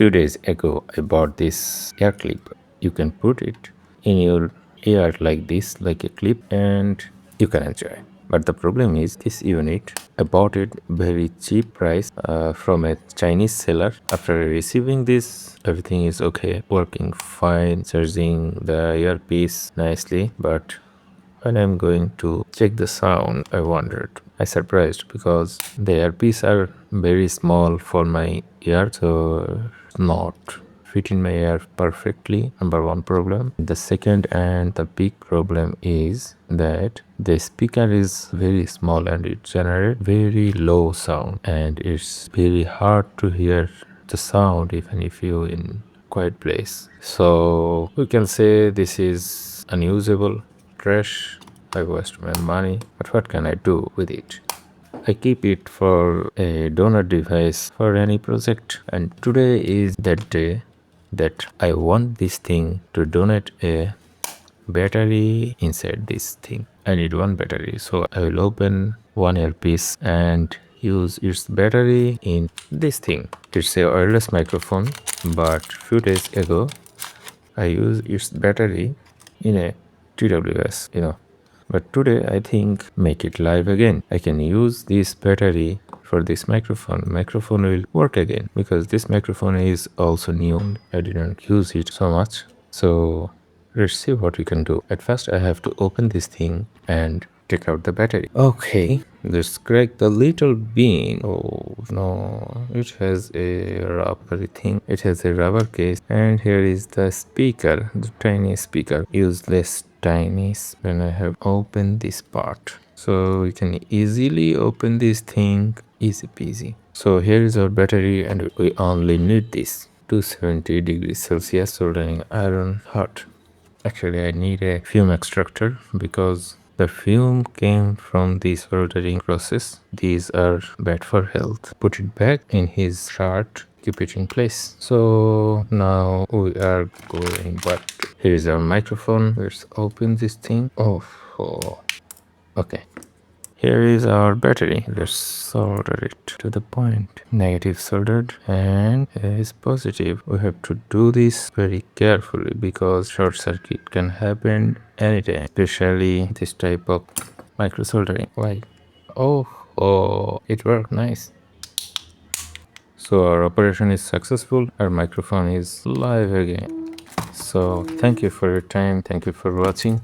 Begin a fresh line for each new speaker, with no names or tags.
Few days ago, I bought this ear clip. You can put it in your ear like this, like a clip, and you can enjoy. But the problem is this unit. I bought it very cheap price from a Chinese seller. After receiving this, everything is okay, working fine, charging the earpiece nicely. But when I'm going to check the sound, I wondered. I surprised because the earpiece are very small for my ear, so it's not fit in my ear perfectly. Number one problem. The second and the big problem is that the speaker is very small and it generates very low sound, and it's very hard to hear the sound even if you in quiet place. So we can say this is unusable trash. I waste my money, but what can I do with it? I keep it for a donor device for any project, and today is that day that I want this thing to donate a battery inside this thing. I need one battery, so I will open one earpiece and use its battery in this thing. It's a wireless microphone, but few days ago I used its battery in a TWS. But today I think make it live again. I can use this battery for this microphone. Microphone will work again because this microphone is also new. I didn't use it so much. So let's see what we can do. At first I have to open this thing and take out the battery. Okay, let's crack the little bean. Oh no, it has a rubbery thing. It has a rubber case, and here is the speaker, the tiny speaker. Useless tiny when I have opened this part. So we can easily open this thing, easy peasy. So here is our battery, and we only need this 270 degrees Celsius soldering iron hot. Actually, I need a fume extractor because the fume came from this soldering process. These are bad for health. Put it back in his shirt. Keep it in place. So now we are going back. Here is our microphone. Let's open this thing. Oh. Okay. Here is our battery. Let's solder it to the point. Negative soldered and is positive. We have to do this very carefully because short circuit can happen anytime, especially this type of micro soldering. Why? Oh, it worked nice. So our operation is successful. Our microphone is live again. So thank you for your time. Thank you for watching.